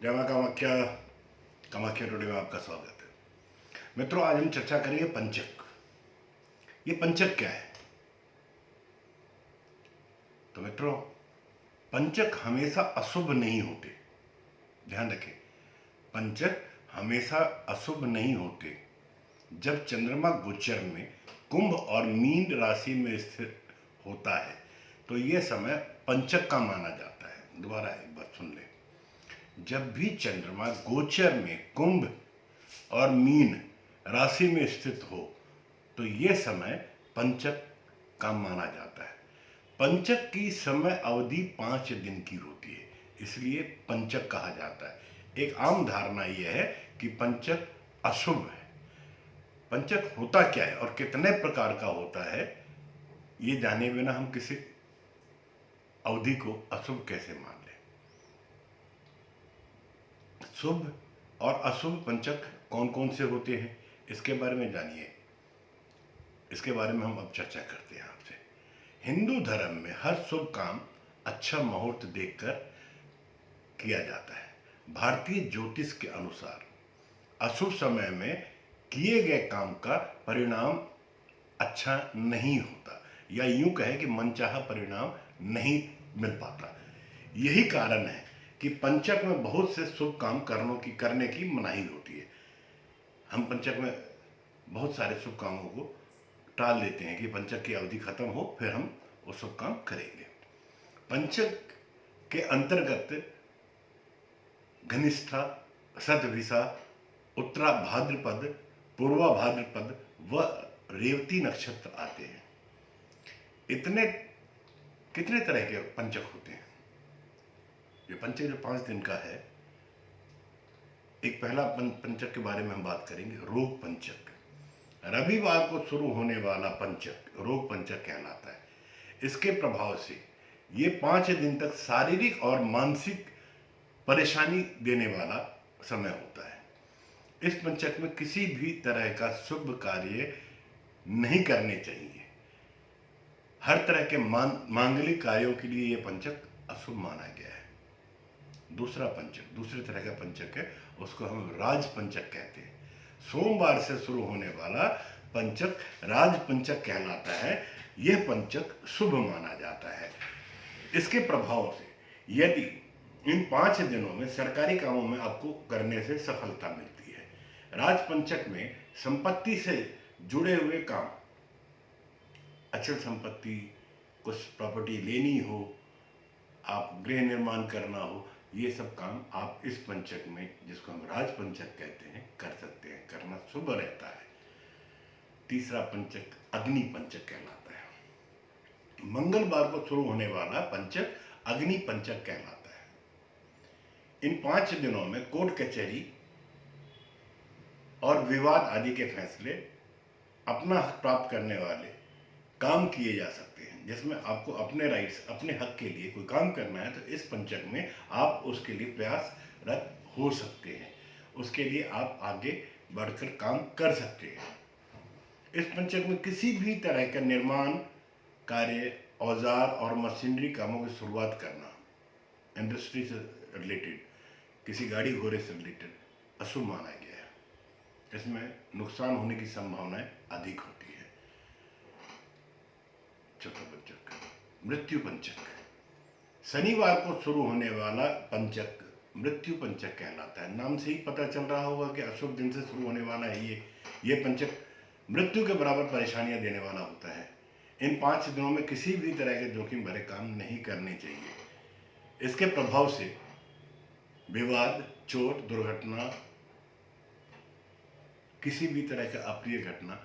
जय मां कामाख्या। कामाख्या टुडे में आपका स्वागत है। मित्रों, आज हम चर्चा करेंगे पंचक। ये पंचक क्या है? तो मित्रों, पंचक हमेशा अशुभ नहीं होते। ध्यान रखें, पंचक हमेशा अशुभ नहीं होते। जब चंद्रमा गोचर में कुंभ और मीन राशि में स्थित होता है तो यह समय पंचक का माना जाता है। दोबारा एक बार सुन लें। जब भी चंद्रमा गोचर में कुंभ और मीन राशि में स्थित हो तो यह समय पंचक का माना जाता है। पंचक की समय अवधि 5 दिन की होती है, इसलिए पंचक कहा जाता है। एक आम धारणा यह है कि पंचक अशुभ है। पंचक होता क्या है और कितने प्रकार का होता है, ये जाने बिना हम किसी अवधि को अशुभ कैसे मान लें। शुभ और अशुभ पंचक कौन कौन से होते हैं, इसके बारे में जानिए। इसके बारे में हम अब चर्चा करते हैं आपसे। हिंदू धर्म में हर शुभ काम अच्छा मुहूर्त देखकर किया जाता है। भारतीय ज्योतिष के अनुसार अशुभ समय में किए गए काम का परिणाम अच्छा नहीं होता, या यूं कहें कि मनचाहा परिणाम नहीं मिल पाता। यही कारण है कि पंचक में बहुत से शुभ काम करने की मनाही होती है। हम पंचक में बहुत सारे शुभ कामों को टाल देते हैं कि पंचक की अवधि खत्म हो फिर हम वो शुभ काम करेंगे। पंचक के अंतर्गत घनिष्ठा, सतभिषा, उत्तरा भाद्रपद, पूर्वा भाद्रपद व रेवती नक्षत्र आते हैं। इतने कितने तरह के पंचक होते हैं? ये पंचक जो 5 दिन का है, एक पहला पंचक के बारे में हम बात करेंगे, रोग पंचक। रविवार को शुरू होने वाला पंचक रोग पंचक कहलाता है। इसके प्रभाव से ये 5 दिन तक शारीरिक और मानसिक परेशानी देने वाला समय होता है। इस पंचक में किसी भी तरह का शुभ कार्य नहीं करने चाहिए। हर तरह के मांगलिक कार्यों के लिए यह पंचक अशुभ माना गया है। दूसरा पंचक, दूसरे तरह का पंचक है, उसको हम राज पंचक कहते हैं। सोमवार से शुरू होने वाला पंचक राज पंचक कहलाता है। यह पंचक शुभ माना जाता है। इसके प्रभाव से यदि इन 5 दिनों में सरकारी कामों में आपको करने से सफलता मिलती है। राज पंचक में संपत्ति से जुड़े हुए काम, अचल संपत्ति, कुछ प्रॉपर्टी लेनी हो, आप गृह निर्माण करना हो, ये सब काम आप इस पंचक में, जिसको हम राज पंचक कहते हैं, कर सकते हैं। करना शुभ रहता है। तीसरा पंचक अग्नि पंचक कहलाता है। मंगलवार को शुरू होने वाला पंचक अग्नि पंचक कहलाता है। इन 5 दिनों में कोर्ट कचहरी और विवाद आदि के फैसले, अपना हक प्राप्त करने वाले काम किए जा सकते हैं। जिसमें आपको अपने राइट्स, अपने हक के लिए कोई काम करना है तो इस पंचक में आप उसके लिए प्रयासरत हो सकते हैं। उसके लिए आप आगे बढ़कर काम कर सकते हैं। इस पंचक में किसी भी तरह का निर्माण कार्य, औजार और मशीनरी कामों की शुरुआत करना, इंडस्ट्री से रिलेटेड, किसी गाड़ी घोड़े से रिलेटेड, अशुभ माना गया है। इसमें नुकसान होने की संभावनाएं अधिक होती है। चौथा पंचक मृत्यु पंचक। शनिवार को शुरू होने वाला पंचक मृत्यु पंचक कहलाता है। नाम से ही पता चल रहा होगा कि अशुभ दिन से शुरू होने वाला है। ये पंचक मृत्यु के बराबर परेशानियां देने वाला होता है। इन 5 दिनों में किसी भी तरह के जोखिम भरे काम नहीं करने चाहिए। इसके प्रभाव से विवाद, चोट, दुर्घटना, किसी भी तरह का अप्रिय घटना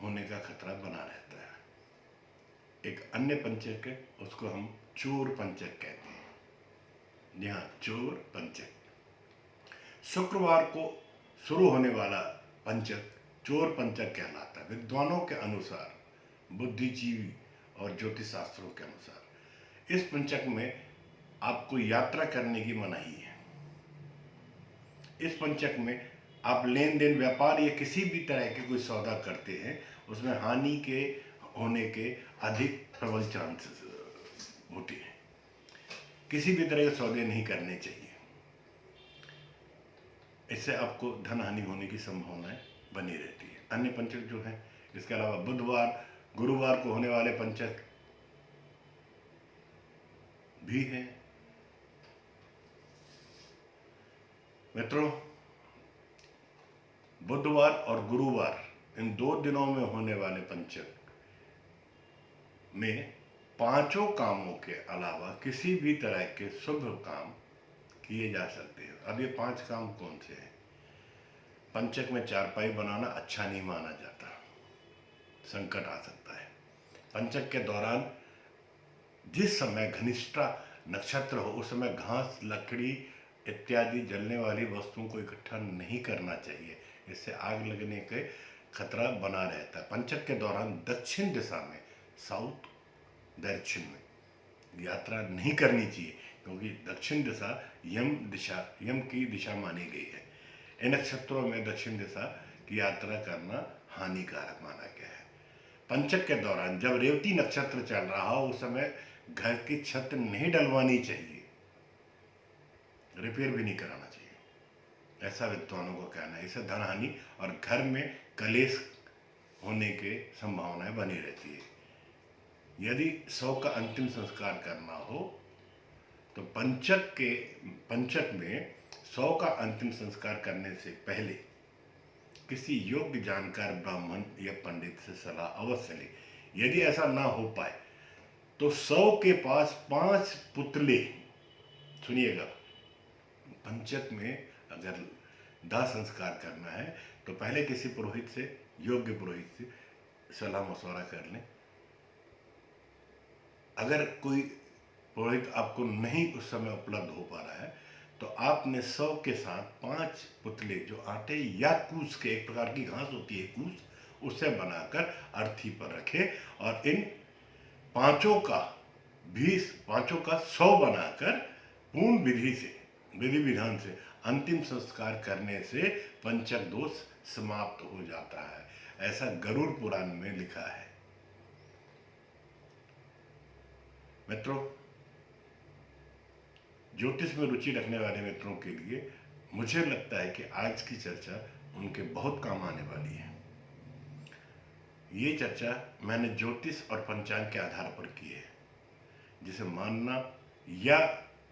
होने का खतरा बना रहता है। एक अन्य पंचक है, उसको हम चोर पंचक कहते हैं। जी हाँ, चोर पंचक। शुक्रवार को शुरू होने वाला पंचक चोर पंचक कहलाता है। विद्वानों के अनुसार, बुद्धिजीवी और ज्योतिष शास्त्रों के अनुसार इस पंचक में आपको यात्रा करने की मनाही है। इस पंचक में आप लेन देन, व्यापार या किसी भी तरह के कोई सौदा करते हैं, उसमें हानि के होने के अधिक प्रबल चांसेस होते हैं। किसी भी तरह के सौदे नहीं करने चाहिए। इससे आपको धन हानि होने की संभावनाएं बनी रहती है। अन्य पंचक जो है, इसके अलावा बुधवार गुरुवार को होने वाले पंचक भी हैं। मित्रों, बुधवार और गुरुवार इन 2 दिनों में होने वाले पंचक में पांचों कामों के अलावा किसी भी तरह के शुभ काम किए जा सकते हैं। अब ये 5 काम कौन से हैं? पंचक में चारपाई बनाना अच्छा नहीं माना जाता, संकट आ सकता है। पंचक के दौरान जिस समय घनिष्ठा नक्षत्र हो उस समय घास, लकड़ी इत्यादि जलने वाली वस्तुओं को इकट्ठा नहीं करना चाहिए, इससे आग लगने के खतरा बना रहता है। पंचक के दौरान दक्षिण दिशा में, साउथ डायरेक्शन में यात्रा नहीं करनी चाहिए, क्योंकि दक्षिण दिशा यम की दिशा मानी गई है। इन नक्षत्रों में दक्षिण दिशा की यात्रा करना हानिकारक माना गया है। पंचक के दौरान जब रेवती नक्षत्र चल रहा हो उस समय घर की छत नहीं डलवानी चाहिए, रिपेयर भी नहीं कराना चाहिए, ऐसा विद्वानों को कहना है। इससे धन हानि और घर में कलेश होने के संभावनाएं बनी रहती है। यदि शव का अंतिम संस्कार करना हो तो पंचक में शव का अंतिम संस्कार करने से पहले किसी योग्य जानकार ब्राह्मण या पंडित से सलाह अवश्य ले। यदि ऐसा ना हो पाए तो शव के पास 5 पुतले, सुनिएगा, पंचक में अगर दाह संस्कार करना है तो पहले किसी पुरोहित से, योग्य पुरोहित से सलाह मशवरा कर लें। अगर कोई पुरोहित आपको नहीं उस समय उपलब्ध हो पा रहा है तो आपने शव के साथ 5 पुतले जो आटे या कूस के, एक प्रकार की घास होती है कूस, उससे बनाकर अर्थी पर रखे और इन पांचों का 100 बनाकर पूर्ण विधि विधान से अंतिम संस्कार करने से पंचक दोष समाप्त हो जाता है, ऐसा गरुड़ पुराण में लिखा है। मित्रों, ज्योतिष में रुचि रखने वाले मित्रों के लिए मुझे लगता है कि आज की चर्चा उनके बहुत काम आने वाली है। ये चर्चा मैंने ज्योतिष और पंचांग के आधार पर की है, जिसे मानना या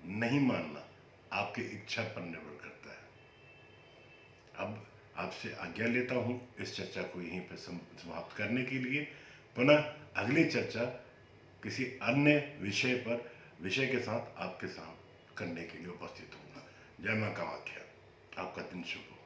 नहीं मानना आपकी इच्छा पर निर्भर करता है। अब आपसे आज्ञा लेता हूं इस चर्चा को यहीं पर समाप्त करने के लिए। पुनः अगली चर्चा किसी अन्य विषय के साथ आपके साथ करने के लिए उपस्थित होगा। जय मां कामाख्या। आपका दिन शुभ हो।